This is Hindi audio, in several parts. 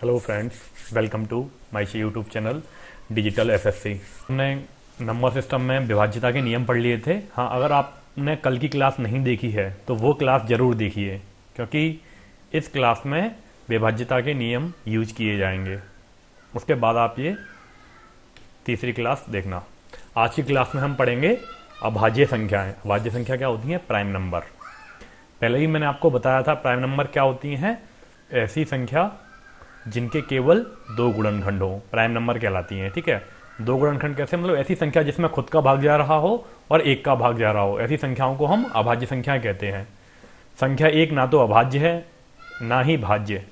Hello friends, welcome to my YouTube channel digital SSC. हमने नंबर सिस्टम में विभाज्यता के नियम पढ़ लिए थे। हाँ, अगर आपने कल की क्लास नहीं देखी है तो वो क्लास ज़रूर देखिए, क्योंकि इस क्लास में विभाज्यता के नियम यूज किए जाएंगे। उसके बाद आप ये तीसरी क्लास देखना। आज की क्लास में हम पढ़ेंगे अभाज्य संख्याएं। अभाज्य संख्या क्या होती है? Prime number. पहले ही मैंने आपको बताया था प्राइम नंबर क्या होती हैं। ऐसी संख्या जिनके केवल दो गुणनखंड हो प्राइम नंबर कहलाती हैं। ठीक है, दो गुणनखंड कैसे? मतलब ऐसी संख्या जिसमें खुद का भाग जा रहा हो और एक का भाग जा रहा हो, ऐसी संख्याओं को हम अभाज्य संख्याएं कहते हैं। संख्या एक ना तो अभाज्य है ना ही भाज्य,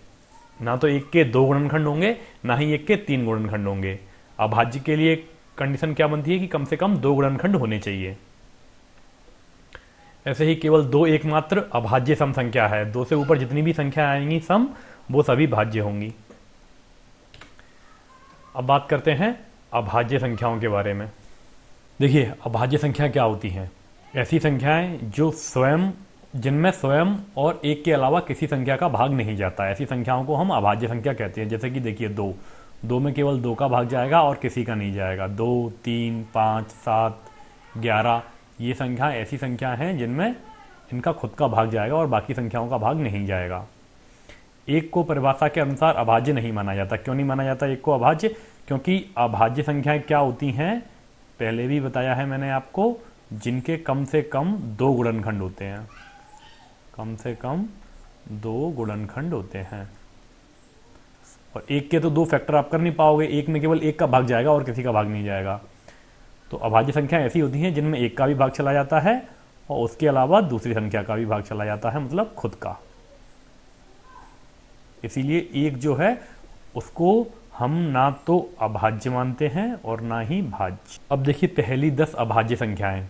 ना तो एक के दो गुणनखंड होंगे ना ही एक के तीन गुणनखंड होंगे। अभाज्य के लिए कंडीशन क्या बनती है कि कम से कम दो गुणनखंड होने चाहिए। ऐसे ही केवल दो एकमात्र अभाज्य सम संख्या है। दो से ऊपर जितनी भी संख्या आएंगी सम, वो सभी भाज्य होंगी। अब बात करते हैं अभाज्य संख्याओं के बारे में। देखिए, अभाज्य संख्या क्या होती हैं? ऐसी संख्याएं जो जिनमें स्वयं और एक के अलावा किसी संख्या का भाग नहीं जाता, ऐसी संख्याओं को हम अभाज्य संख्या कहते हैं। जैसे कि देखिए, दो में केवल दो का भाग जाएगा और किसी का नहीं जाएगा। 2, 3, 5, 7, 11 ये संख्या ऐसी संख्या हैं जिनमें इनका खुद का भाग जाएगा और बाकी संख्याओं का भाग नहीं जाएगा। एक को परिभाषा के अनुसार अभाज्य नहीं माना जाता। क्यों नहीं माना जाता एक को अभाज्य? क्योंकि अभाज्य संख्याएं क्या होती हैं, पहले भी बताया है मैंने आपको, जिनके कम से कम दो गुणनखंड होते हैं। कम से कम दो गुणनखंड होते हैं। और एक के तो दो फैक्टर आप कर नहीं पाओगे, एक में केवल एक का भाग जाएगा और किसी का भाग नहीं जाएगा। तो अभाज्य संख्या ऐसी होती हैं जिनमें एक का भी भाग चला जाता है और उसके अलावा दूसरी संख्या का भी भाग चला जाता है, मतलब खुद का। इसीलिए एक जो है उसको हम ना तो अभाज्य मानते हैं और ना ही भाज्य। अब देखिए, पहली 10 अभाज्य संख्याएं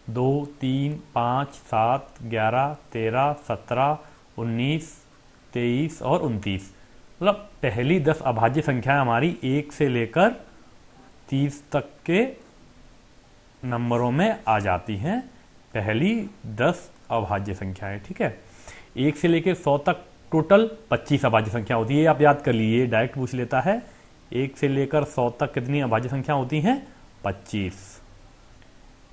2, 3, 5, 7, 11, 13, 17, 19, 23 और 29। मतलब पहली 10 अभाज्य संख्याएं हमारी 1 से लेकर 30 तक के नंबरों में आ जाती हैं। पहली 10 अभाज्य संख्याएं, ठीक है। 1 से लेकर 100 तक टोटल 25 अभाज्य संख्या होती है। आप याद कर लीजिए, डायरेक्ट पूछ लेता है। 1 से लेकर 100 तक कितनी अभाज्य संख्या होती हैं? 25।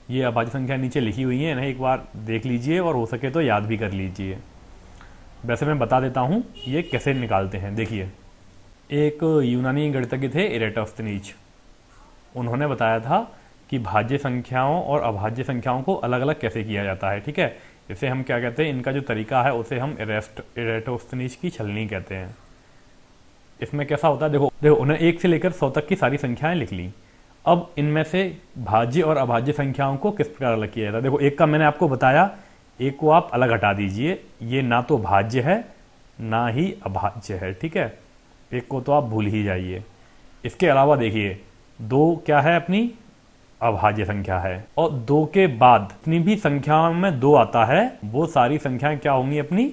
ये अभाज्य संख्या नीचे लिखी हुई है, इन्हें एक बार देख लीजिए और हो सके तो याद भी कर लीजिए। वैसे मैं बता देता हूँ ये कैसे निकालते हैं। देखिए, एक यूनानी गणितज्ञ थे इरेटोस्थनीज। उन्होंने बताया था कि भाज्य संख्याओं और अभाज्य संख्याओं को अलग अलग कैसे किया जाता है। ठीक है, इसे हम क्या कहते हैं, इनका जो तरीका है उसे हम इरेटोस्थनीज की छलनी कहते हैं। इसमें कैसा होता है, देखो उन्हें 1 से लेकर 100 तक की सारी संख्याएं लिख ली। अब इनमें से भाज्य और अभाज्य संख्याओं को किस प्रकार अलग किया जाता है? देखो, एक का मैंने आपको बताया, एक को आप अलग हटा दीजिए। ये ना तो भाज्य है ना ही अभाज्य है, ठीक है। एक को तो आप भूल ही जाइए। इसके अलावा देखिए, 2 क्या है? अपनी अभाज्य संख्या है। और 2 के बाद जितनी भी संख्याओं में 2 आता है वो सारी संख्याएं क्या होंगी? अपनी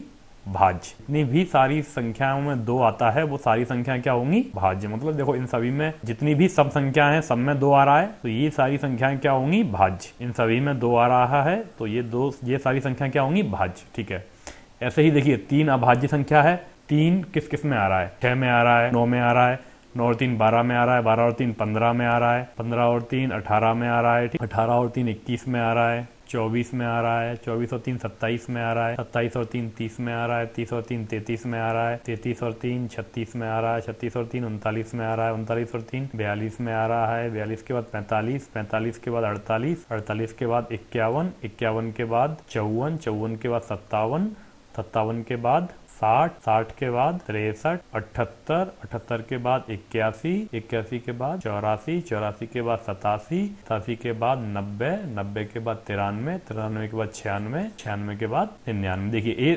भाज्य। जितनी भी सारी संख्याओं में 2 आता है वो सारी संख्याएं क्या होंगी? भाज्य। मतलब देखो, इन सभी में जितनी भी सब संख्याएं हैं, सब में 2 आ रहा है तो ये सारी संख्याएं क्या होंगी? भाज्य। इन सभी में 2 आ रहा है तो ये सारी संख्याएं क्या होंगी? भाज्य, ठीक है। ऐसे ही देखिए, 3 अभाज्य संख्या है। 3 किस किस में आ रहा है? 6 में आ रहा है, 9 में आ रहा है, 9 और 3 12 में आ रहा है, 12 और 3 15 में आ रहा है, 15 और 3 18 में आ रहा है, 18 और 3 21 में आ रहा है, 24 में आ रहा है, 24 और 3 27 में आ रहा है, 27 और 3 30 में आ रहा है, 30 और 3 33 में आ रहा है, 33 और 3 36 में आ रहा है, 36 और 3 39 में आ रहा है, 39 और 3 42 में आ रहा है, 42 के बाद 45, 45 के बाद 48, 48 के बाद 51, 51 के बाद 54, 54 के बाद 57, 57 के बाद 60, 60 के बाद 63, 78, 78 के बाद 81, 81 के बाद 84, 84 के बाद 87, 87 के बाद 90, 90 के बाद 93, 93 के बाद 96, 96 के बाद 99। देखिए,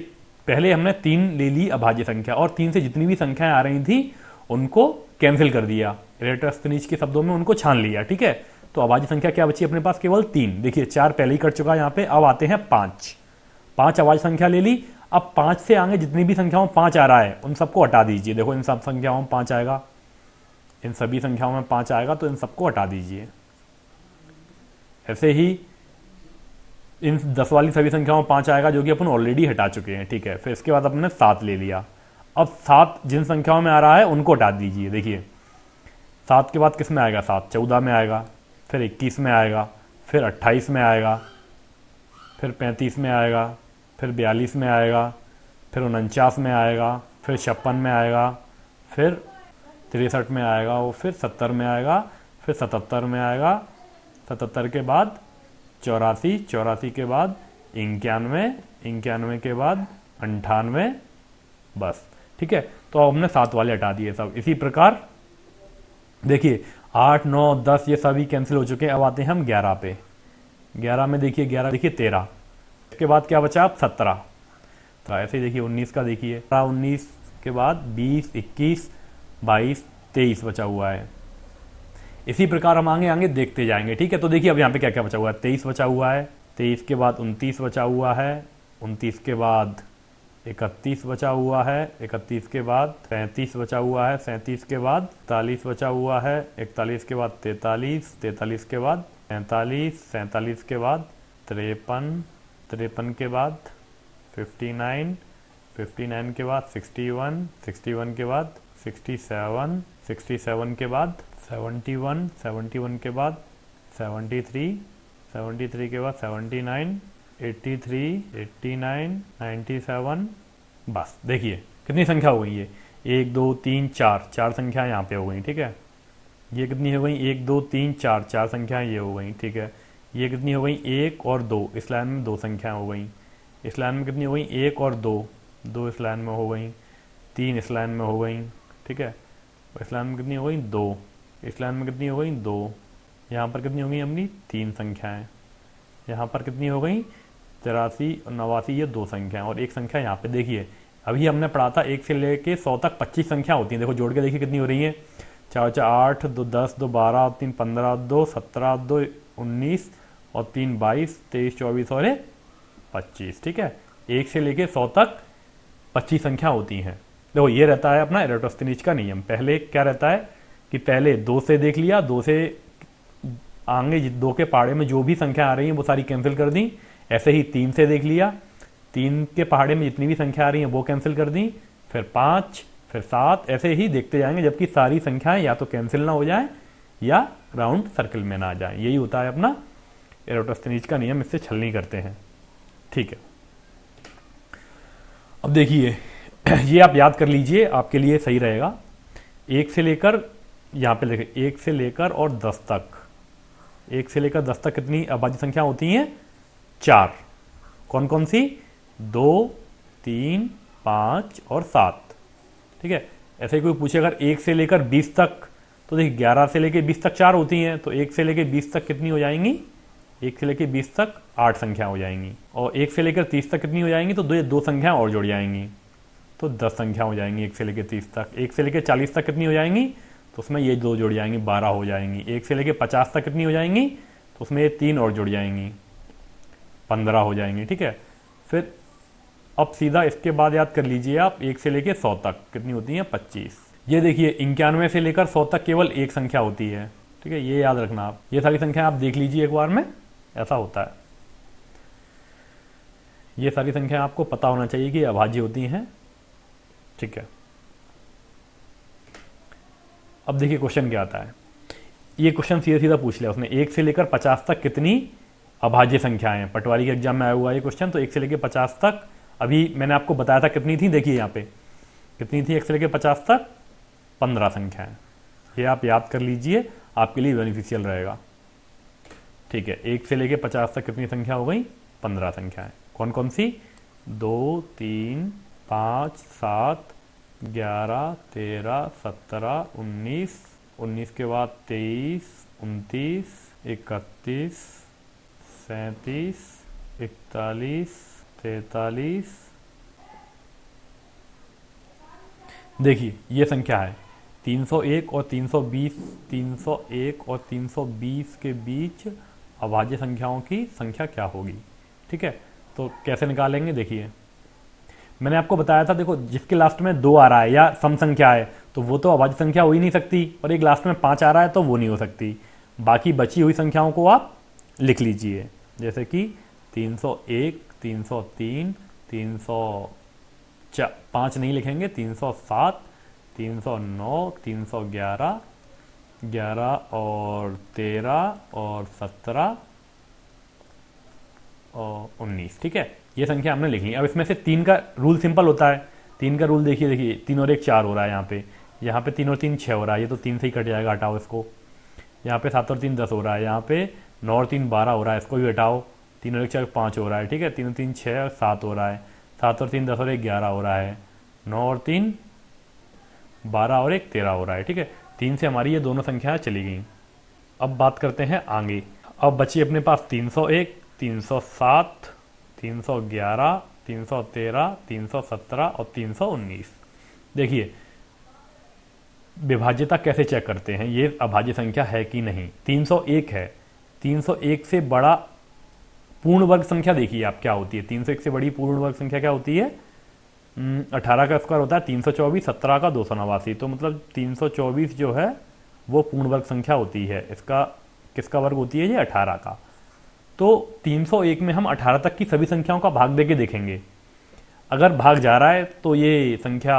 पहले हमने 3 ले ली अभाज्य संख्या और 3 से जितनी भी संख्याएं आ रही थी उनको कैंसिल कर दिया। इरेटोस्थनीज के शब्दों में उनको छान लिया, ठीक है। तो अभाज्य संख्या क्या बची अपने पास? केवल 3। देखिए, 4 पहले ही कट चुका है यहाँ पे। अब आते हैं 5 अभाज्य संख्या ले ली। अब 5 से आगे जितनी भी संख्याओं 5 आ रहा है उन सबको हटा दीजिए। देखो, इन सब संख्याओं में 5 आएगा, इन सभी संख्याओं में 5 आएगा तो इन सबको हटा दीजिए। ऐसे ही इन 10 वाली सभी संख्याओं में 5 आएगा जो कि अपन ऑलरेडी हटा चुके हैं, ठीक है। फिर इसके बाद अपने 7 ले लिया। अब 7 जिन संख्याओं में आ रहा है उनको हटा दीजिए। देखिए 7 के बाद किस में आएगा, 7 14 में आएगा, फिर 21 में आएगा, फिर 28 में आएगा, फिर 35 में आएगा, फिर 42 में आएगा, फिर 49 में आएगा, फिर 56 में आएगा, फिर 63 में आएगा, और फिर 70 में आएगा, फिर 77 में आएगा, 77 के बाद 84, 84 के बाद 91, 91 के बाद 98, बस ठीक है। तो अब हमने 7 वाले हटा दिए सब। इसी प्रकार देखिए 8, 9, 10 ये सभी कैंसिल हो चुके हैं। अब आते हैं हम 11 पे। 11 में देखिए 11 देखिए 13, इसके बाद क्या बचा अब 17। तो ऐसे ही देखिए 19 का देखिए 19 के बाद 20, 21, 22, 23 बचा हुआ है। इसी प्रकार हम आगे आगे देखते जाएंगे, ठीक है। तो देखिए अब यहाँ पे क्या क्या बचा हुआ है, 23 बचा हुआ है, 23 के बाद 29 बचा हुआ है, 29 के बाद 31 बचा हुआ है, 31 के बाद 37 बचा हुआ है, 37 के बाद 41 बचा हुआ है, 41 के बाद 43, 43 के बाद 47, 47 के बाद 53, 53 के बाद 59, 59 के बाद 61, 61 के बाद 67, 67 के बाद 71, 71 के बाद 73, 73 के बाद 79, 83, 89, 97, बस देखिए कितनी संख्या हो गई है, 1 2 3 4, 4 संख्या यहाँ पे हो गई, ठीक है। ये कितनी हो गई, 1 2 3 4, 4 संख्याएं ये हो गई, ठीक है। ये कितनी हो गई, 1 और 2, इस लाइन में 2 संख्याएं हो गई। इस लाइन में कितनी हो गई, 1 और 2, 2 इस लाइन में हो गई, 3 इस लाइन में हो गई, ठीक है। इस लाइन में कितनी हो गई, 2, इस लाइन में कितनी हो गई, 2, यहाँ पर कितनी हो गई अपनी 3 संख्याएं, यहाँ पर कितनी हो गई 83 और 89, ये 2 संख्याएं और 1 संख्या यहाँ पे। देखिए अभी हमने पढ़ा था 1 से लेके 100 तक 25 संख्या होती है। देखो जोड़ के देखिए कितनी हो रही है, 4 4 8, 2 10, 2 12, 3 15, 2 17, 2 19 और 3 22, 23 24 और 25, ठीक है। 1 से लेके 100 तक 25 संख्या होती हैं। देखो ये रहता है अपना एरोटोस्थेनीज का नियम। पहले क्या रहता है कि पहले 2 से देख लिया, 2 से आगे 2 के पहाड़े में जो भी संख्या आ रही है वो सारी कैंसिल कर दी। ऐसे ही 3 से देख लिया, 3 के पहाड़े में जितनी भी संख्या आ रही है वो कैंसिल कर दी, फिर 5, फिर 7, ऐसे ही देखते जाएंगे जबकि सारी संख्याएं या तो कैंसिल ना हो जाए या राउंड सर्कल में ना आ जाए। यही होता है अपना एरोटोस्थेनीज का नियम, इससे छल नहीं करते हैं, ठीक है। अब देखिए ये आप याद कर लीजिए, आपके लिए सही रहेगा। 1 से लेकर यहाँ पे लिखे 1 से लेकर और 10 तक, 1 से लेकर 10 तक कितनी अभाज्य संख्या होती हैं, 4। कौन कौन सी, 2, 3, 5 और 7, ठीक है। ऐसे ही कोई पूछे अगर 1 से लेकर 20 तक, तो देखिए 11 से लेकर 20 तक 4 होती हैं, तो 1 से लेकर 20 तक कितनी हो जाएंगी, 1 से लेकर 20 तक 8 संख्या हो जाएंगी। और 1 से लेकर 30 तक कितनी हो जाएंगी, तो 2 संख्या और जुड़ जाएंगी, तो 10 संख्या हो जाएंगी 1 से लेकर 30 तक। 1 से लेकर 40 तक कितनी हो जाएंगी, तो उसमें ये 2 जुड़ जाएंगी, 12 हो जाएंगी। 1 से लेकर 50 तक कितनी हो जाएंगी, तो उसमें ये 3 और जुड़ जाएंगी, 15 हो जाएंगी, ठीक है। फिर अब सीधा इसके बाद याद कर लीजिए आप 1 से लेकर 100 तक कितनी होती है, 25। ये देखिए 91 से लेकर 100 तक केवल 1 संख्या होती है, ठीक है। ये याद रखना आप, ये सारी संख्या आप देख लीजिए एक बार में, ऐसा होता है। ये सारी संख्या आपको पता होना चाहिए कि अभाज्य होती हैं, ठीक है। अब देखिए क्वेश्चन क्या आता है, ये क्वेश्चन सीधा सीधा पूछ लिया उसने, 1 से लेकर 50 तक कितनी अभाज्य संख्याएं। पटवारी के एग्जाम में आया हुआ ये क्वेश्चन। तो 1 से लेकर 50 तक अभी मैंने आपको बताया था कितनी थी, देखिए यहाँ पे कितनी थी 1 से लेकर 50 तक, 15 संख्याएं। ये आप याद कर लीजिए, आपके लिए बेनिफिशियल रहेगा, ठीक है। 1 से लेकर 50 तक कितनी संख्या हो गई, 15 संख्याएं। कौन कौन सी, 2, 3, 5, 7, 11, 13, 17, 19, 19 के बाद 23, 29, 31, 37, 41, 43। देखिए ये संख्या है 301 और 320, 301 और 320 के बीच अभाज्य संख्याओं की संख्या क्या होगी, ठीक है। तो कैसे निकालेंगे, देखिए मैंने आपको बताया था, देखो जिसके लास्ट में 2 आ रहा है या सम संख्या है तो वो तो अभाज्य संख्या हो ही नहीं सकती, और एक लास्ट में 5 आ रहा है तो वो नहीं हो सकती। बाकी बची हुई संख्याओं को आप लिख लीजिए, जैसे कि 301, 303, 5 नहीं लिखेंगे, 307, 309, 311, 11 और 13 और 17 और 19। ठीक है, ये संख्या हमने लिख ली। अब इसमें से 3 का रूल सिंपल होता है। 3 का रूल देखिए, 3 और 1 4 हो रहा है यहाँ पे 3 और 3 6 हो रहा है, ये तो 3 से ही कट जाएगा, हटाओ इसको। यहाँ पे 7 और 3 10 हो रहा है, यहाँ पे 9 और 3 12 हो रहा है, इसको भी हटाओ। 3 और 1 4 5 हो रहा है। ठीक है, 3 और 3 6 और 7 हो रहा है, 7 और 3 10 और 1 11 हो रहा है, 9 और 3 12 और 1 13 हो रहा है। ठीक है, 3 से हमारी ये दोनों संख्याएं चली गई। अब बात करते हैं आगे। अब बची अपने पास 301, 307, 311, 313, 317 और 319। देखिए विभाज्यता कैसे चेक करते हैं, ये अभाज्य संख्या है कि नहीं। 301 है, 301 से बड़ा पूर्ण वर्ग संख्या देखिए आप क्या होती है। 301 से बड़ी पूर्ण वर्ग संख्या क्या होती है? 18 का स्क्वायर होता है 324, 17 का 289, तो मतलब 324 जो है वो पूर्ण वर्ग संख्या होती है। इसका किसका वर्ग होती है? ये 18 का। तो 301 में हम 18 तक की सभी संख्याओं का भाग देके देखेंगे। अगर भाग जा रहा है तो ये संख्या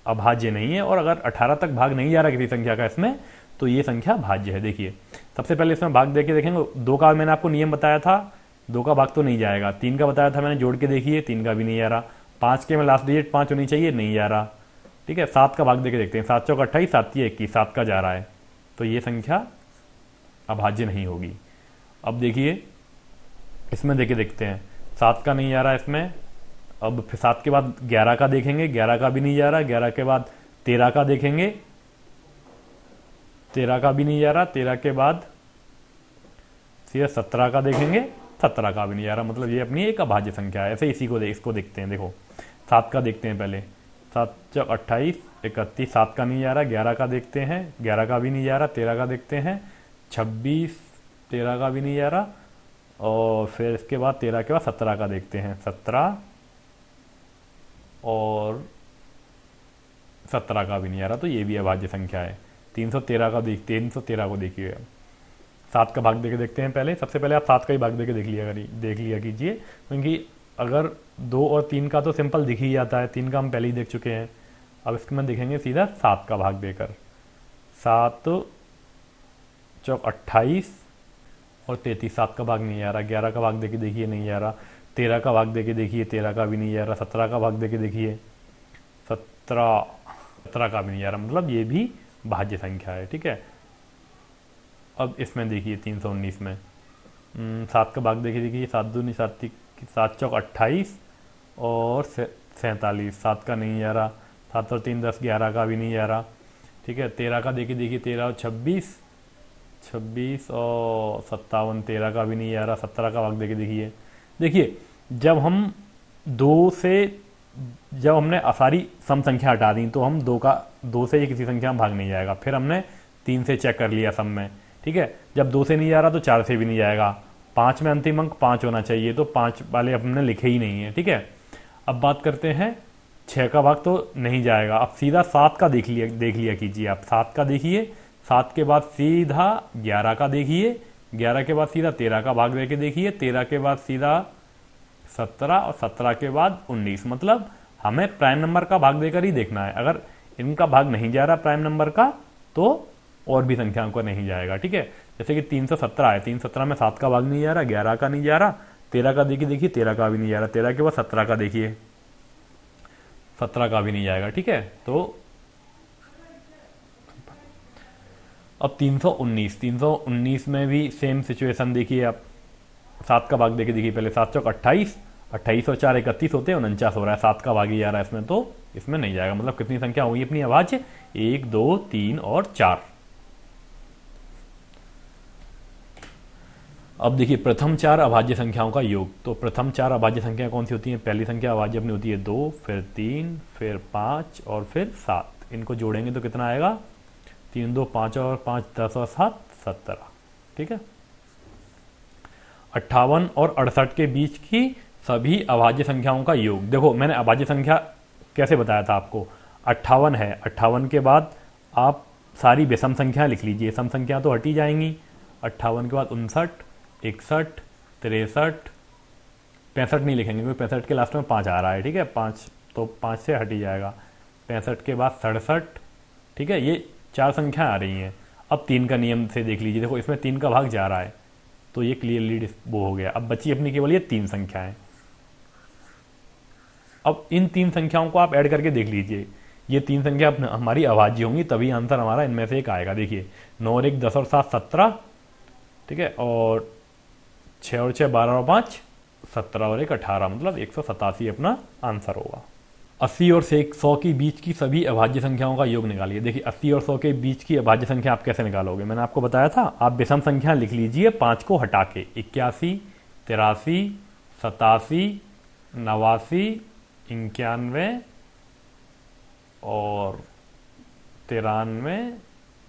अभाज्य नहीं है, और अगर 18 तक भाग नहीं जा रहा किसी संख्या का इसमें, तो ये संख्या भाज्य है। देखिए सबसे पहले इसमें भाग देके देखेंगे। 2 का मैंने आपको नियम बताया था, 2 का भाग तो नहीं जाएगा। 3 का बताया था मैंने, जोड़ के देखिए, 3 का भी नहीं जा रहा। 5 के में लास्ट डिजिट 5 होनी चाहिए, नहीं जा रहा। ठीक है, 7 का भाग देके देखते हैं। 7 चौक 28, 7 21, 7 का जा रहा है, तो ये संख्या अभाज्य नहीं होगी। अब देखिए इसमें देके देखते हैं, 7 का नहीं जा रहा इसमें। अब फिर 7 के बाद 11 का देखेंगे, 11 का भी नहीं जा रहा। 11 के बाद 13 का देखेंगे, 13 का भी नहीं जा रहा। 13 के बाद फिर 17 का देखेंगे, 17 का भी नहीं जा रहा। मतलब ये अपनी एक अभाज्य संख्या है। ऐसे इसको देखते हैं। देखो 7 का देखते हैं पहले। 7 चौक 28, 31, 7 का नहीं जा रहा। 11 का देखते हैं, 11 का भी नहीं जा रहा। 13 का देखते हैं, 26, 13 का भी नहीं जा रहा। और फिर इसके बाद 13 के बाद 17 का देखते हैं, 17 और 17 का भी नहीं आ रहा, तो ये भी अभाज्य संख्या है। 313 को देखिए। 7 का भाग देके देखते हैं पहले। सबसे पहले आप 7 का ही भाग देके देख लिया कीजिए, क्योंकि अगर 2 और 3 का तो सिंपल दिख ही जाता है। 3 का हम पहले ही देख चुके हैं। अब इसके में देखेंगे सीधा 7 का भाग देकर। 7 चौक 28 और 33, 7 का भाग नहीं आ रहा। 11 का भाग देके देखिए, नहीं आ रहा। 13 का भाग देके देखिए, 13 का भी नहीं आ रहा। 17 का भाग देके देखिए, 17 का भी नहीं आ रहा। मतलब ये भी भाज्य संख्या है। ठीक है, अब इसमें देखिए 319 में 7 का भाग देखिए, 7 दूनी 7, 7 चौक 28 और 47, 7 का नहीं आ रहा। 7 और 3 10, 11 का भी नहीं आ रहा। ठीक है, 13 का देखिए, 13 और 26, 26 और 57, 13 का भी नहीं आ रहा। 17 का भाग देखिए। देखिए जब हमने सारी सम संख्या हटा दी, तो हम 2 से ये किसी संख्या में भाग नहीं जाएगा। फिर हमने 3 से चेक कर लिया सम में। ठीक है, जब 2 से नहीं जा रहा तो 4 से भी नहीं जाएगा। 5 में अंतिम अंक 5 होना चाहिए, तो 5 वाले हमने लिखे ही नहीं है। ठीक है, अब बात करते हैं 6 का भाग तो नहीं जाएगा। अब सीधा 7 का देख लिया कीजिए आप। 7 का देखिए, 7 के बाद सीधा 11 का देखिए, 11 के बाद सीधा 13 का भाग देके देखिए, 13 के बाद सीधा 17 और 17 के बाद 19। मतलब हमें प्राइम नंबर का भाग देकर ही देखना है। अगर इनका भाग नहीं जा रहा प्राइम नंबर का, तो और भी संख्याओं को नहीं जाएगा। ठीक है, जैसे कि 317 है, 317 में 7 का भाग नहीं जा रहा, 11 का नहीं जा रहा, 13 का देखिए 13 का भी नहीं जा रहा। 13 के बाद 17 का देखिए, 17 का भी नहीं जाएगा। ठीक है, तो अब 319 में भी सेम सिचुएशन देखिए आप। 7 का भाग देखिए पहले। 7 चौक 28, 28 और 4 31 होते हैं, 49 हो रहा है। 7 का भाग ही आ रहा है इसमें, तो इसमें नहीं जाएगा। मतलब कितनी संख्या होगी अपनी अभाज्य? 1 2 3 और 4। अब देखिए प्रथम 4 अभाज्य संख्याओं का योग। तो प्रथम 4 अभाज्य संख्या कौन सी होती है? पहली संख्या अभाज्य अपनी होती है 2, फिर 3, फिर 5 और फिर 7। इनको जोड़ेंगे तो कितना आएगा? 3 2 5 और 5 10 और 7 17। ठीक है, 58 और 68 के बीच की सभी अभाज्य संख्याओं का योग। देखो मैंने अभाज्य संख्या कैसे बताया था आपको। 58 है, 58 के बाद आप सारी विषम संख्या लिख लीजिए। सम संख्या तो हटी जाएंगी। 58 के बाद 59, 61, 63, 65 नहीं लिखेंगे क्योंकि 65 के लास्ट में 5 आ रहा है। ठीक है, 5 तो 5 से हट ही जाएगा। 65 के बाद 67, ठीक है, ये 4 संख्याएं आ रही हैं। अब 3 का नियम से देख लीजिए, देखो इसमें 3 का भाग जा रहा है, तो ये क्लियरली वो हो गया। अब बची अपनी केवल ये 3 संख्याएं। अब इन 3 संख्याओं को आप ऐड करके देख लीजिए, ये 3 संख्या हमारी अभाज्य होंगी, तभी आंसर हमारा इनमें से एक आएगा। देखिए 9 और 1 10 और 7 17, ठीक है, और 6 और 6 12 और 5 17 और 1 18, मतलब 187 अपना आंसर होगा। 80 और 100 के बीच की सभी अभाज्य संख्याओं का योग निकालिए। देखिए 80 और 100 के बीच की अभाज्य संख्या आप कैसे निकालोगे, मैंने आपको बताया था, आप विषम संख्या लिख लीजिए 5 को हटा के। 81 83 87 89 91 और 93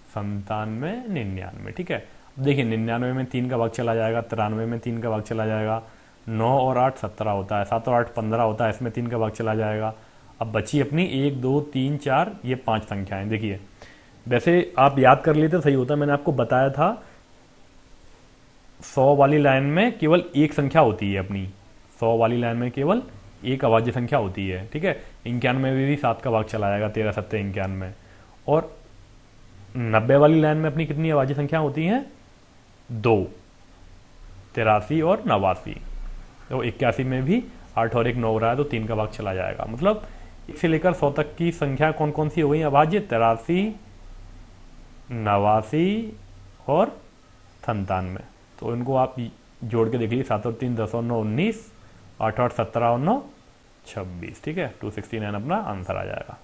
97 99, ठीक है। अब देखिए 99 में 3 का भाग चला जाएगा, 93 में 3 का भाग चला जाएगा, 9 और 8 17 होता है, 7 और 8 15 होता है, इसमें 3 का भाग चला जाएगा। अब बची अपनी 1 2 3 4 ये 5 संख्याएं। देखिए वैसे आप याद कर लेते सही होता, मैंने आपको बताया था 100 वाली लाइन में केवल एक संख्या होती है अपनी, 100 वाली लाइन में केवल एक अभाज्य संख्या होती है, ठीक है। 91 में भी 7 का भाग चला जाएगा, 13 7 91। और 90 वाली लाइन में अपनी कितनी अभाज्य संख्या होती हैं, 2, 83 और 89। तो 81 में भी 8 और 1 9 रहा है, तो 3 का भाग चला जाएगा। मतलब 1 से लेकर 100 तक की संख्या कौन कौन सी हो गई अभाज्य, 83 89 और 97। तो इनको आप जोड़ के देख लीजिए, 7 और 3 10 और 9 19, 8 8 17 और 9 26, ठीक है। 269 अपना आंसर आ जाएगा।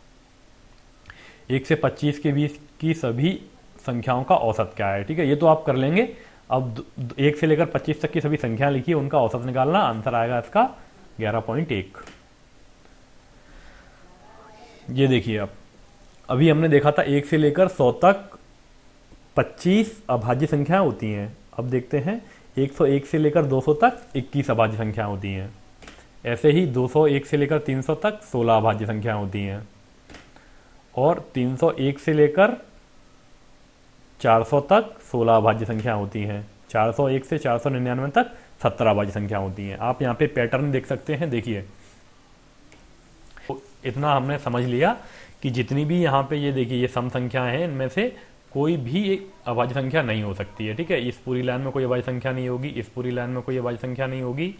1 से 25 के बीच की सभी संख्याओं का औसत क्या है, ठीक है, ये तो आप कर लेंगे। अब 1 से लेकर 25 तक की सभी संख्या लिखिए, उनका औसत निकालना, आंसर आएगा इसका 11.1। ये देखिए आप, अभी हमने देखा था 1 से लेकर 100 तक 25 अभाज्य संख्याएं होती हैं। अब देखते हैं 101 से लेकर 200 तक 21 अभाज्य संख्याएं होती हैं। ऐसे ही 201 से लेकर 300 तक 16 अभाज्य संख्याएं होती हैं। और 301 से लेकर 400 तक 16 अभाज्य संख्या होती हैं। 401 से 499 तक 17 अभाज्य संख्या होती हैं। आप यहाँ पे पैटर्न देख सकते हैं, देखिए इतना हमने समझ लिया कि जितनी भी यहाँ पे ये देखिए ये सम संख्याएं हैं, इनमें से कोई भी एक अभाज्य संख्या नहीं हो सकती है, ठीक है। इस पूरी लाइन में कोई अभाज्य संख्या नहीं होगी, इस पूरी लाइन में कोई अभाज्य संख्या नहीं होगी,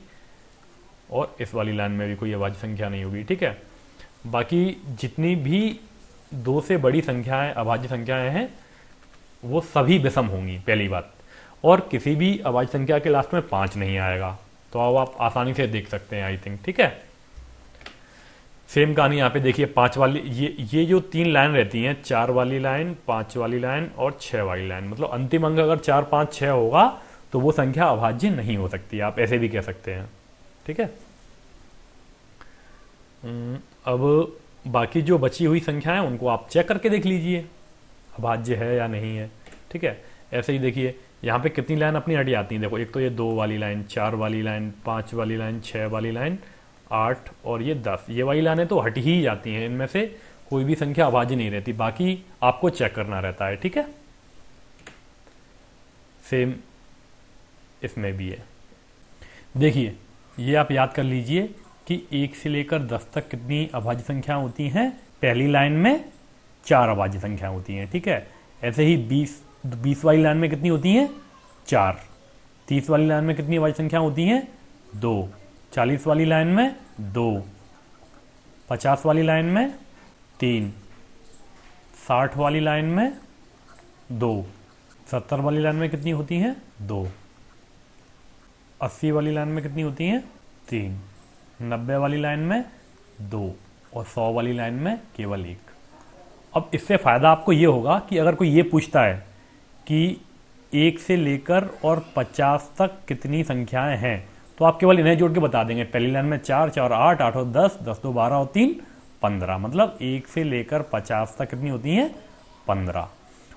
और इस वाली लाइन में भी कोई अभाज्य संख्या नहीं होगी, ठीक है। बाकी जितनी भी 2 से बड़ी संख्याएं अभाज्य संख्याएं हैं वो सभी विषम होंगी, पहली बात। और किसी भी अभाज्य संख्या के लास्ट में 5 नहीं आएगा, तो अब आप आसानी से देख सकते हैं, आई थिंक, ठीक है। सेम कहानी यहाँ पे देखिए 5 वाली, ये जो 3 लाइन रहती हैं, 4 वाली लाइन, 5 वाली लाइन और 6 वाली लाइन, मतलब अंतिम अंक अगर 4 5 6 होगा तो वो संख्या अभाज्य नहीं हो सकती, आप ऐसे भी कह सकते हैं, ठीक है। अब बाकी जो बची हुई संख्या है उनको आप चेक करके देख लीजिए अभाज्य है या नहीं है, ठीक है। ऐसे ही देखिए यहाँ पे कितनी लाइन अपनी हटी आती हैं, देखो एक तो ये 2 वाली लाइन, 4 वाली लाइन, 5 वाली लाइन, 6 वाली लाइन, 8 और ये 10, ये वाली लाइनें तो हट ही जाती हैं, इनमें से कोई भी संख्या अभाज्य नहीं रहती, बाकी आपको चेक करना रहता है, ठीक है। सेम इसमें भी है। देखिए ये आप याद कर लीजिए कि 1 से लेकर 10 तक कितनी अभाज्य संख्या होती हैं, पहली लाइन में 4 अभाज्य संख्या होती हैं, ठीक है। ऐसे ही 20 वाली लाइन में कितनी होती हैं, 4। 30 वाली लाइन में कितनी अभाज्य संख्या होती हैं, 2। 40 वाली लाइन में 2। 50 वाली लाइन में 3। 60 वाली लाइन में 2। 70 वाली लाइन में कितनी होती हैं, 2। 80 वाली लाइन में कितनी होती हैं, 3। 90 वाली लाइन में 2 और 100 वाली लाइन में केवल 1। अब इससे फायदा आपको ये होगा कि अगर कोई ये पूछता है कि 1 से लेकर और 50 तक कितनी संख्याएं हैं, तो आप केवल इन्हें जोड़ के बता देंगे। पहली लाइन में 4 4 8 8 और 10 10 2 12 और 3 15, मतलब 1 से लेकर 50 तक कितनी होती हैं, 15।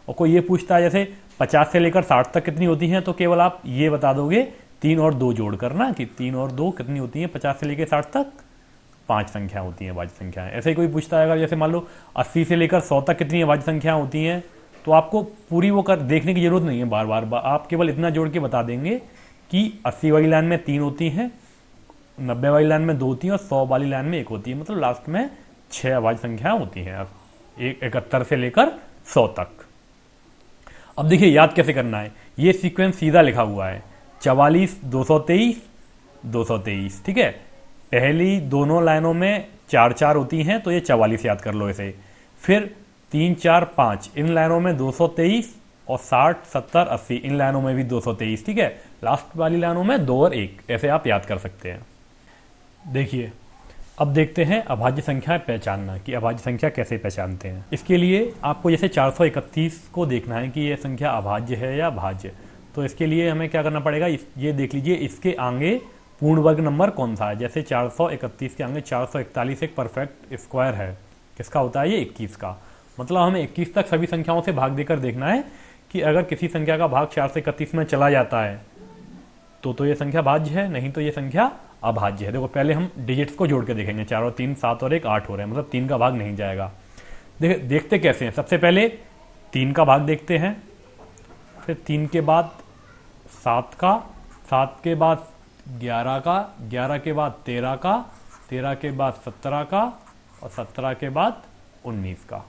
और कोई ये पूछता है जैसे 50 से लेकर 60 तक कितनी होती हैं, तो केवल आप ये बता दोगे 3 और 2 जोड़ करना कि 3 और 2 कितनी होती हैं, 50 से लेकर 60 तक 5 संख्या होती हैं अभाज्य संख्याएं। ऐसे ही कोई पूछता है अगर जैसे मान लो 80 से लेकर 100 तक कितनी अभाज्य संख्या होती हैं, तो आपको पूरी वो कर देखने की जरूरत नहीं है बार बार, आप केवल इतना जोड़ के बता देंगे कि 80 वाली लाइन में 3 होती हैं 90 वाली लाइन में 2 होती है और 100 वाली लाइन में 1 होती है, मतलब लास्ट में 6 अभाज्य संख्याएं होती हैं 71 से लेकर 100 तक। अब देखिए याद कैसे करना है, ये सीक्वेंस सीधा लिखा हुआ है 44 223 223, ठीक है। पहली दोनों लाइनों में 4 4 होती हैं, तो ये 44 याद कर लो इसे। फिर 3 4 5 इन लाइनों में 223 और 60 70 80 इन लाइनों में भी 223, ठीक है। लास्ट वाली लाइनों में 2 और 1, ऐसे आप याद कर सकते हैं। देखिए अब देखते हैं अभाज्य संख्या पहचानना कि अभाज्य संख्या कैसे पहचानते हैं। इसके लिए आपको जैसे 431 को देखना है कि ये संख्या अभाज्य है या भाज्य। तो इसके लिए हमें क्या करना पड़ेगा, ये देख लीजिए इसके आगे पूर्ण वर्ग नंबर कौन सा है। जैसे 431 के आगे 441 एक परफेक्ट स्क्वायर है, किसका होता है ये 21 का। मतलब हमें 21 तक सभी संख्याओं से भाग देकर देखना है कि अगर किसी संख्या का भाग 4 से 31 में चला जाता है तो ये संख्या भाज्य है, नहीं तो ये संख्या अभाज्य है। देखो पहले हम डिजिट्स को जोड़ के देखेंगे, 4 और 3 7 और 1 8 हो रहे हैं, मतलब 3 का भाग नहीं जाएगा। देखते कैसे हैं, सबसे पहले 3 का भाग देखते हैं, फिर 3 के बाद 7 का, 7 के बाद 11 का, 11 के बाद 13 का, 13 के बाद 17 का और 17 के बाद 19 का।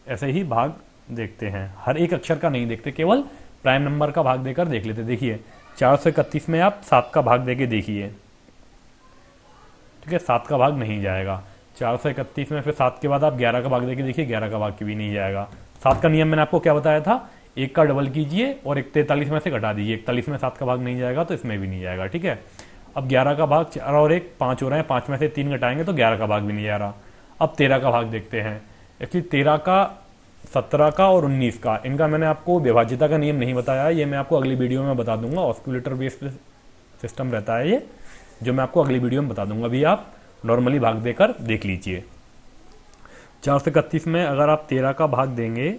ऐसे ही भाग देखते हैं, हर एक अक्षर का नहीं देखते, केवल प्राइम नंबर का भाग देकर देख लेते। देखिए 431 में आप 7 का भाग देके देखिए, ठीक है, 7 का भाग नहीं जाएगा। 431 में फिर 7 के बाद आप 11 का भाग देके देखिए, 11 का भाग भी नहीं जाएगा। 7 का नियम मैंने आपको क्या बताया था, 1 का डबल कीजिए और 43 में से घटा दीजिए। 41 में 7 का भाग नहीं जाएगा तो इसमें भी नहीं जाएगा, ठीक है। अब 11 का भाग 4 और 1 5 हो रहे हैं, 5 में से 3 घटाएंगे तो 11 का भाग भी नहीं जा रहा। अब 13 का भाग देखते हैं। एक्चुअली 13 का, 17 का और 19 का, इनका मैंने आपको विभाज्यता का नियम नहीं बताया, ये मैं आपको अगली वीडियो में बता दूंगा। ऑस्कुलेटर बेस्ड सिस्टम रहता है ये, जो मैं आपको अगली वीडियो में बता दूंगा। अभी आप नॉर्मली भाग देकर देख लीजिए। 4 से 31 में अगर आप 13 का भाग देंगे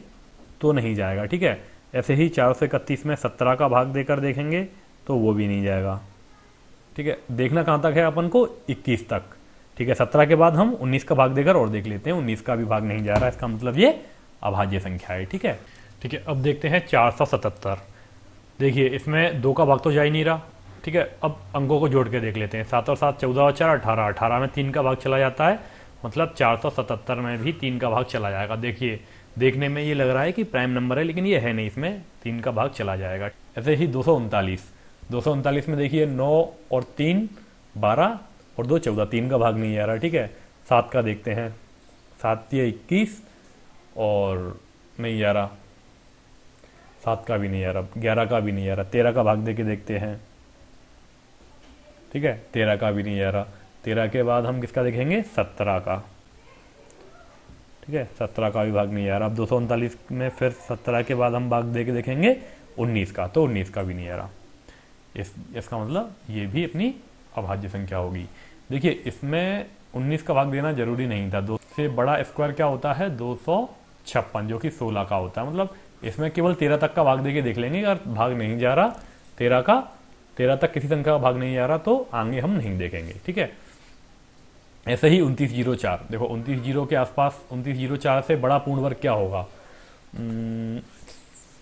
तो नहीं जाएगा, ठीक है। ऐसे ही 4 से 31 में 17 का भाग देकर देखेंगे तो वो भी नहीं जाएगा, ठीक है। देखना कहाँ तक है अपन को, 21 तक, ठीक है। 17 के बाद हम 19 का भाग देकर और देख लेते हैं, 19 का भी भाग नहीं जा रहा है, इसका मतलब ये अभाज्य संख्या है, ठीक है। ठीक है, अब देखते हैं 477। देखिए इसमें 2 का भाग तो जा ही नहीं रहा, ठीक है। अब अंकों को जोड़ के देख लेते हैं, 7 और 7 14 और 4 18, 18 में 3 का भाग चला जाता है, मतलब 477 में भी 3 का भाग चला जाएगा। देखिए देखने में ये लग रहा है कि प्राइम नंबर है, लेकिन ये है नहीं, इसमें 3 का भाग चला जाएगा। ऐसे ही 239 में देखिए 9 और 3 12 और 2 14, 3 का भाग नहीं आ रहा, ठीक है। 7 का देखते हैं, 7 ये 21 और नहीं जा रहा, 7 का भी नहीं आ रहा, 11 का भी नहीं आ रहा। 13 का भाग देके देखते हैं, ठीक है, 13 का भी नहीं आ रहा। 13 के बाद हम किसका देखेंगे, 17 का, ठीक है, 17 का भी भाग नहीं आ रहा। अब 239 में फिर 17 के बाद हम भाग देके देखेंगे 19 का, तो 19 का भी नहीं आ रहा। इसका मतलब ये भी अपनी अभाज्य संख्या होगी। देखिए इसमें 19 का भाग देना जरूरी नहीं था, 2 से बड़ा स्क्वायर क्या होता है 256, जो कि 16 का होता है। मतलब इसमें केवल 13 तक का भाग देके देख लेंगे, अगर भाग नहीं जा रहा 13 तक किसी संख्या का भाग नहीं जा रहा तो आगे हम नहीं देखेंगे, ठीक है। ऐसे ही 2904, देखो 29 के आसपास, 2904 से बड़ा पूर्ण वर्ग क्या होगा,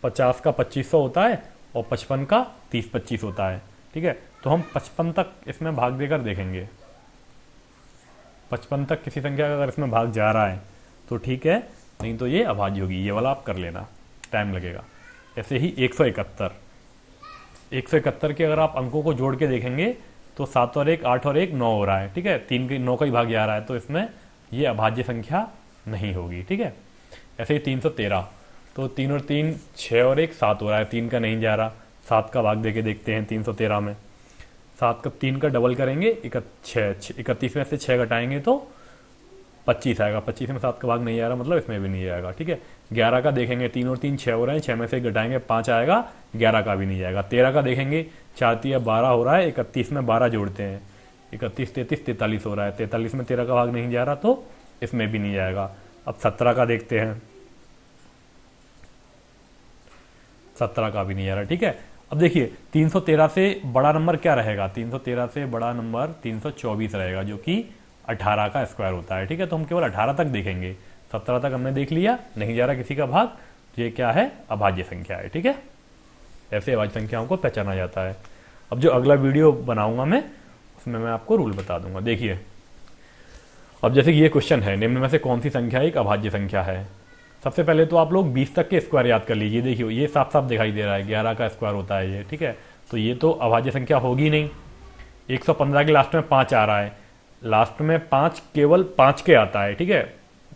50 का 2500 होता है और 55 का 30-25 होता है, ठीक है। तो हम 55 तक इसमें भाग देकर देखेंगे, 55 तक किसी संख्या का अगर इसमें भाग जा रहा है तो ठीक है, नहीं तो ये अभाज्य होगी। ये वाला आप कर लेना, टाइम लगेगा। ऐसे ही 171 के अगर आप अंकों को जोड़ के देखेंगे तो 7 और 1 8 और 1 9 हो रहा है, ठीक है। 9 का ही भाग जा रहा है, तो इसमें ये अभाज्य संख्या नहीं होगी, ठीक है। ऐसे ही 313, तो 3 और 3 6 और 1 7 हो रहा है, 3 का नहीं जा रहा, 7 का भाग देके देखते हैं 313 में। 7 का 3 का डबल करेंगे, 31 में से 6 घटाएंगे तो 25 आएगा, 25 में 7 का भाग नहीं आ रहा, मतलब इसमें भी नहीं आएगा, ठीक है। 11 का देखेंगे, 3 और 3 6 हो रहे हैं, 6 में से घटाएंगे 5 आएगा, 11 का भी नहीं आएगा। 13 का देखेंगे, 4 3 12 हो रहा है, 31 में 12 जोड़ते हैं, 31 33 43 हो रहा है, 43 में 13 का भाग नहीं जा रहा तो इसमें भी नहीं आएगा। अब 17 का देखते हैं, 17 का भी नहीं आ रहा, ठीक है। अब देखिए 313 से बड़ा नंबर क्या रहेगा, 313 से बड़ा नंबर 324 रहेगा, जो कि 18 का स्क्वायर होता है, ठीक है। तो हम केवल 18 तक देखेंगे, 17 तक हमने देख लिया, नहीं जा रहा किसी का भाग, तो ये क्या है, अभाज्य संख्या है, ठीक है। ऐसे अभाज्य संख्याओं को पहचाना जाता है। अब जो अगला वीडियो बनाऊंगा मैं, उसमें मैं आपको रूल बता दूंगा। देखिए, अब जैसे कि ये क्वेश्चन है, निम्न में से कौन सी संख्या एक अभाज्य संख्या है। सबसे पहले तो आप लोग 20 तक के स्क्वायर याद कर लीजिए। देखिए ये साफ साफ दिखाई दे रहा है, 11 का स्क्वायर होता है ये, ठीक है। तो ये तो अभाज्य संख्या होगी नहीं। 115 के लास्ट में 5 आ रहा है, लास्ट में 5 केवल 5 के आता है, ठीक है।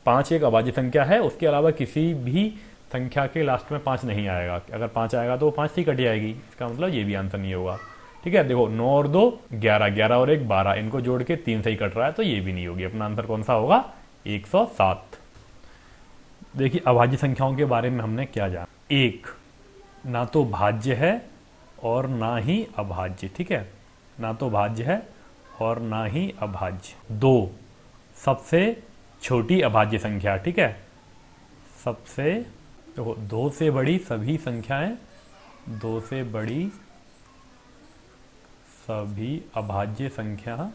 5 एक अभाज्य संख्या है, उसके अलावा किसी भी संख्या के लास्ट में 5 नहीं आएगा। अगर 5 आएगा तो वो 5 से ही कट जाएगी, इसका मतलब ये भी आंसर नहीं होगा, ठीक है। देखो 9 और 2 11, 11 और 1 12, इनको जोड़ के 3 से ही कट रहा है, तो ये भी नहीं होगी। अपना आंसर कौन सा होगा, 107। देखिए अभाज्य संख्याओं के बारे में हमने क्या जाना। एक ना तो भाज्य है और ना ही अभाज्य, ठीक है, ना तो भाज्य है और ना ही अभाज्य। 2 सबसे छोटी अभाज्य संख्या, ठीक है। सबसे देखो 2 से बड़ी सभी संख्याएं, 2 से बड़ी सभी अभाज्य संख्याएं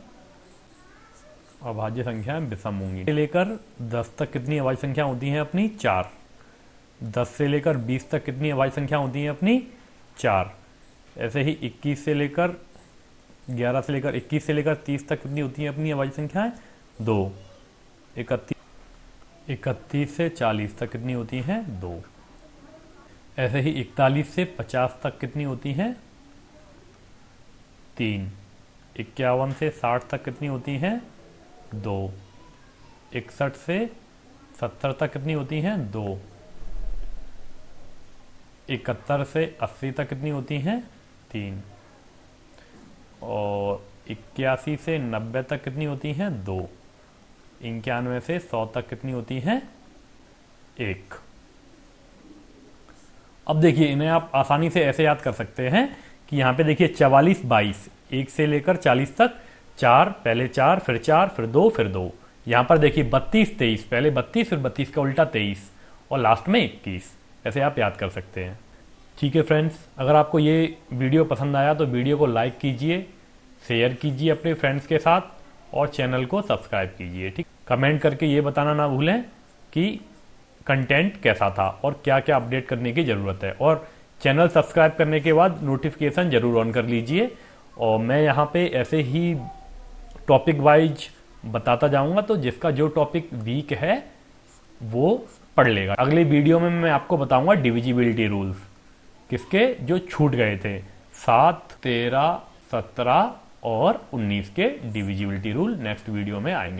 विषम होंगी। से लेकर 10 तक कितनी अभाज्य संख्या होती हैं अपनी, 4। 10 से लेकर 20 तक कितनी अभाज्य संख्या होती हैं अपनी, 4। ऐसे ही 21 से लेकर 11 से लेकर 21 से लेकर 30 तक कितनी होती हैं अपनी अभाज्य संख्याएं, 2। 31 से 40 तक कितनी होती हैं, 2। ऐसे ही 41 से 50 तक कितनी होती हैं, 3। 51 से 60 तक कितनी होती हैं, 2। 61 से 70 तक कितनी होती हैं, 2। 71 से 80 तक कितनी होती हैं, 3। और 81 से 90 तक कितनी होती हैं, 2। 91 से 100 तक कितनी होती हैं, 1। अब देखिए इन्हें आप आसानी से ऐसे याद कर सकते हैं कि यहाँ पे देखिए 44 22, 1 से लेकर 40 तक 4, पहले 4 फिर 4 फिर 2 फिर 2। यहाँ पर देखिए 32 23, पहले 32 फिर 32 का उल्टा 23 और लास्ट में 21। ऐसे आप याद कर सकते हैं, ठीक है फ्रेंड्स। अगर आपको ये वीडियो पसंद आया तो वीडियो को लाइक कीजिए, शेयर कीजिए अपने फ्रेंड्स के साथ और चैनल को सब्सक्राइब कीजिए, ठीक। कमेंट करके ये बताना ना भूलें कि कंटेंट कैसा था और क्या क्या अपडेट करने की ज़रूरत है। और चैनल सब्सक्राइब करने के बाद नोटिफिकेशन जरूर ऑन कर लीजिए। और मैं यहाँ पे ऐसे ही टॉपिक वाइज बताता जाऊँगा, तो जिसका जो टॉपिक वीक है वो पढ़ लेगा। अगले वीडियो में मैं आपको बताऊँगा डिविजिबिलिटी रूल्स, किसके जो छूट गए थे, 7, 13, 17 और 19 के डिविजिबिलिटी रूल नेक्स्ट वीडियो में आएंगे।